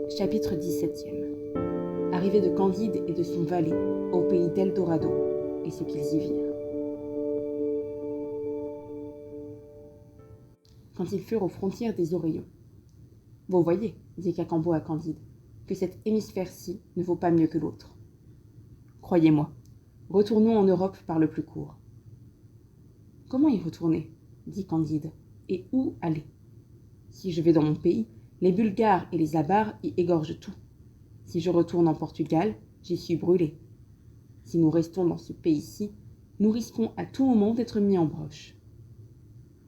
Chapitre 17. Arrivée de Candide et de son valet au pays d'Eldorado, et ce qu'ils y virent. Quand ils furent aux frontières des Oreillons. « Vous voyez, dit Cacambo à Candide, que cet hémisphère-ci ne vaut pas mieux que l'autre. Croyez-moi, retournons en Europe par le plus court. » « Comment y retourner ?» dit Candide, « et où aller ? Si je vais dans mon pays, les Bulgares et les Avares y égorgent tout. Si je retourne en Portugal, j'y suis brûlé. Si nous restons dans ce pays-ci, nous risquons à tout moment d'être mis en broche.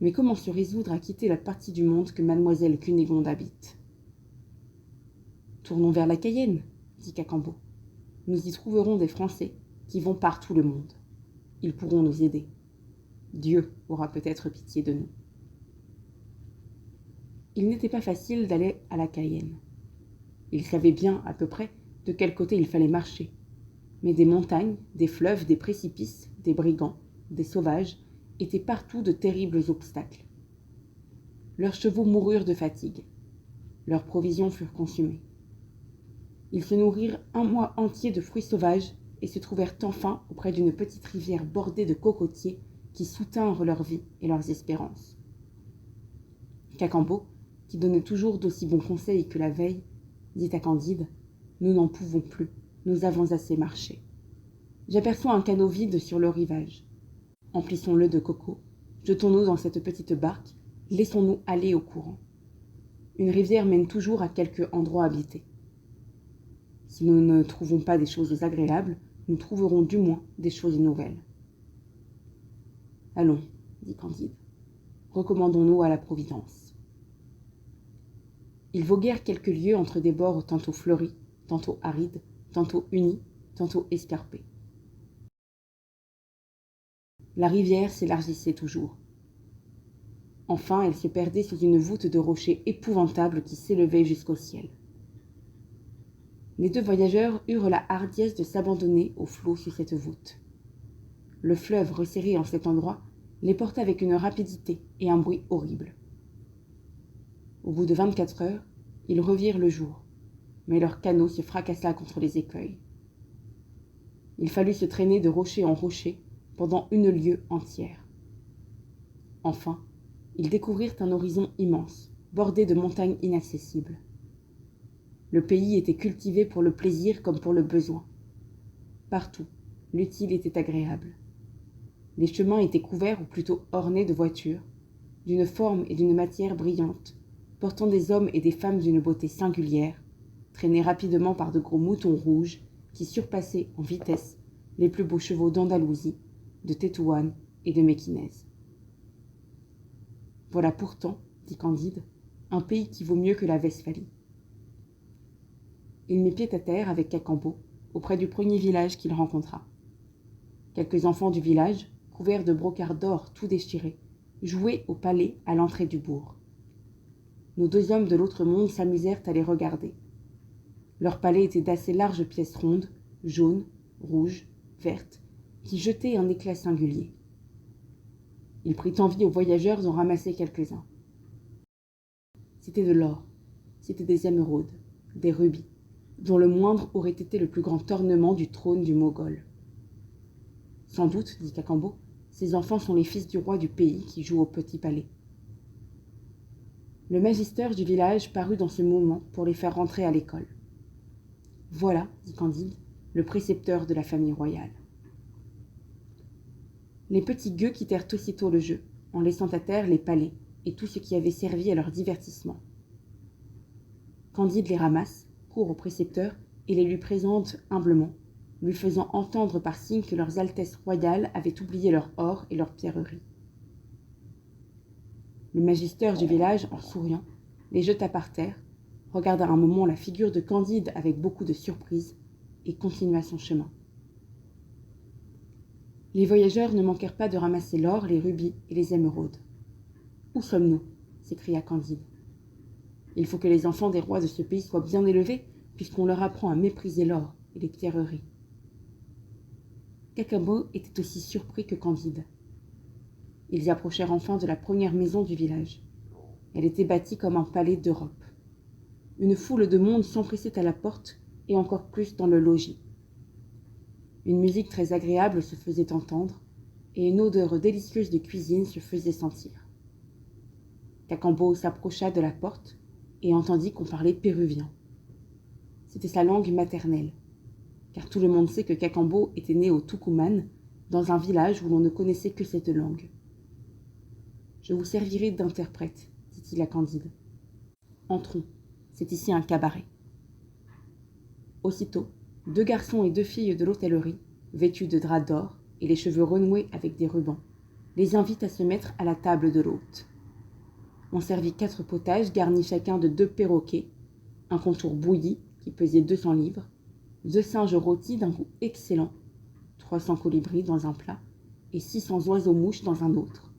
Mais comment se résoudre à quitter la partie du monde que mademoiselle Cunégonde habite ? Tournons vers la Cayenne, dit Cacambo. Nous y trouverons des Français qui vont par tout le monde. Ils pourront nous aider. Dieu aura peut-être pitié de nous. Il n'était pas facile d'aller à la Cayenne. Il savait bien, à peu près, de quel côté il fallait marcher. Mais des montagnes, des fleuves, des précipices, des brigands, des sauvages, étaient partout de terribles obstacles. Leurs chevaux moururent de fatigue. Leurs provisions furent consumées. Ils se nourrirent un mois entier de fruits sauvages et se trouvèrent enfin auprès d'une petite rivière bordée de cocotiers qui soutinrent leur vie et leurs espérances. Cacambo, qui donnait toujours d'aussi bons conseils que la veille, dit à Candide : « Nous n'en pouvons plus, nous avons assez marché. J'aperçois un canot vide sur le rivage. Emplissons-le de coco, jetons-nous dans cette petite barque, laissons-nous aller au courant. Une rivière mène toujours à quelque endroit habité. Si nous ne trouvons pas des choses agréables, nous trouverons du moins des choses nouvelles. » « Allons, dit Candide, recommandons-nous à la Providence. » Ils voguèrent quelques lieues entre des bords tantôt fleuris, tantôt arides, tantôt unis, tantôt escarpés. La rivière s'élargissait toujours. Enfin, elle se perdait sous une voûte de rochers épouvantables qui s'élevait jusqu'au ciel. Les deux voyageurs eurent la hardiesse de s'abandonner au flot sous cette voûte. Le fleuve, resserré en cet endroit, les porta avec une rapidité et un bruit horrible. Au bout de 24 heures, ils revirent le jour, mais leur canot se fracassa contre les écueils. Il fallut se traîner de rocher en rocher pendant 1 lieue entière. Enfin, ils découvrirent un horizon immense, bordé de montagnes inaccessibles. Le pays était cultivé pour le plaisir comme pour le besoin. Partout, l'utile était agréable. Les chemins étaient couverts ou plutôt ornés de voitures, d'une forme et d'une matière brillantes, portant des hommes et des femmes d'une beauté singulière, traînés rapidement par de gros moutons rouges qui surpassaient en vitesse les plus beaux chevaux d'Andalousie, de Tétouan et de Méquinez. Voilà pourtant, dit Candide, un pays qui vaut mieux que la Westphalie. Il mit pied à terre avec Cacambo auprès du premier village qu'il rencontra. Quelques enfants du village, couverts de brocarts d'or tout déchirés, jouaient au palais à l'entrée du bourg. Nos 2 hommes de l'autre monde s'amusèrent à les regarder. Leur palais était d'assez larges pièces rondes, jaunes, rouges, vertes, qui jetaient un éclat singulier. Il prit envie aux voyageurs d'en ramasser quelques-uns. C'était de l'or, c'était des émeraudes, des rubis, dont le moindre aurait été le plus grand ornement du trône du Mogol. Sans doute, dit Cacambo, ces enfants sont les fils du roi du pays qui jouent au petit palais. Le magister du village parut dans ce moment pour les faire rentrer à l'école. Voilà, dit Candide, le précepteur de la famille royale. Les petits gueux quittèrent aussitôt le jeu, en laissant à terre les palais et tout ce qui avait servi à leur divertissement. Candide les ramasse, court au précepteur et les lui présente humblement, lui faisant entendre par signe que leurs altesses royales avaient oublié leur or et leurs pierreries. Le magister du village, en souriant, les jeta par terre, regarda un moment la figure de Candide avec beaucoup de surprise et continua son chemin. Les voyageurs ne manquèrent pas de ramasser l'or, les rubis et les émeraudes. « Où sommes-nous » s'écria Candide. « Il faut que les enfants des rois de ce pays soient bien élevés, puisqu'on leur apprend à mépriser l'or et les pierreries. » Cacambo était aussi surpris que Candide. Ils approchèrent enfin de la première maison du village. Elle était bâtie comme un palais d'Europe. une foule de monde s'empressait à la porte et encore plus dans le logis. Une musique très agréable se faisait entendre et une odeur délicieuse de cuisine se faisait sentir. Cacambo s'approcha de la porte et entendit qu'on parlait péruvien. C'était sa langue maternelle, car tout le monde sait que Cacambo était né au Tucumán, dans un village où l'on ne connaissait que cette langue. « Je vous servirai d'interprète, dit-il à Candide. Entrons, c'est ici un cabaret. » Aussitôt, 2 garçons et 2 filles de l'hôtellerie, vêtus de drap d'or et les cheveux renoués avec des rubans, les invitent à se mettre à la table de l'hôte. On servit 4 potages garnis chacun de 2 perroquets, un contour bouilli qui pesait 200 livres, 2 singes rôtis d'un goût excellent, 300 colibris dans un plat et 600 oiseaux-mouches dans un autre,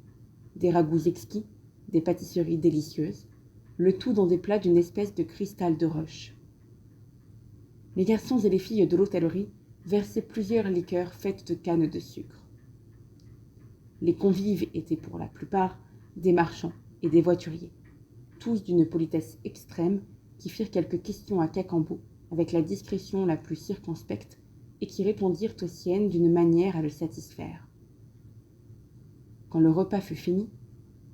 des ragoûts exquis, des pâtisseries délicieuses, le tout dans des plats d'une espèce de cristal de roche. Les garçons et les filles de l'hôtellerie versaient plusieurs liqueurs faites de canne de sucre. Les convives étaient pour la plupart des marchands et des voituriers, tous d'une politesse extrême, qui firent quelques questions à Cacambo avec la discrétion la plus circonspecte et qui répondirent aux siennes d'une manière à le satisfaire. Quand le repas fut fini,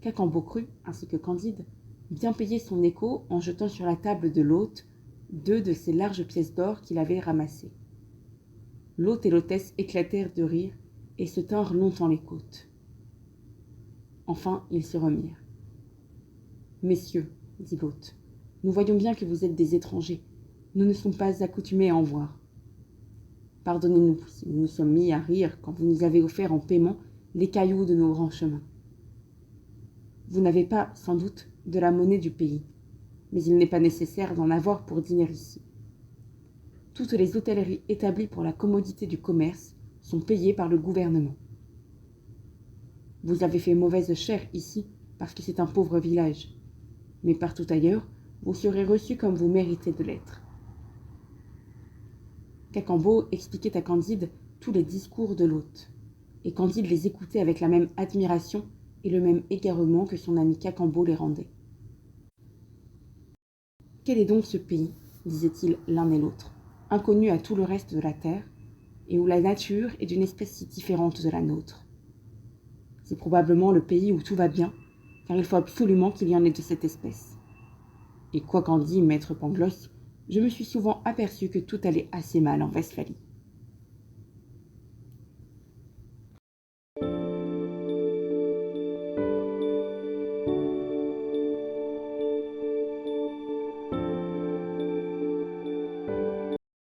Cacambo crut, ainsi que Candide, bien payer son écho en jetant sur la table de l'hôte 2 de ces larges pièces d'or qu'il avait ramassées. L'hôte et l'hôtesse éclatèrent de rire et se tinrent longtemps les côtes. Enfin, ils se remirent. « Messieurs, dit l'hôte, nous voyons bien que vous êtes des étrangers. Nous ne sommes pas accoutumés à en voir. Pardonnez-nous si nous nous sommes mis à rire quand vous nous avez offert en paiement les cailloux de nos grands chemins. Vous n'avez pas, sans doute, de la monnaie du pays, mais il n'est pas nécessaire d'en avoir pour dîner ici. Toutes les hôtelleries établies pour la commodité du commerce sont payées par le gouvernement. Vous avez fait mauvaise chère ici parce que c'est un pauvre village, mais partout ailleurs, vous serez reçus comme vous méritez de l'être. » Cacambo expliquait à Candide tous les discours de l'hôte, et Candide les écoutait avec la même admiration et le même égarement que son ami Cacambo les rendait. « Quel est donc ce pays, disaient-ils l'un et l'autre, inconnu à tout le reste de la terre, et où la nature est d'une espèce si différente de la nôtre. C'est probablement le pays où tout va bien, car il faut absolument qu'il y en ait de cette espèce. Et quoi qu'en dît maître Pangloss, je me suis souvent aperçu que tout allait assez mal en Westphalie.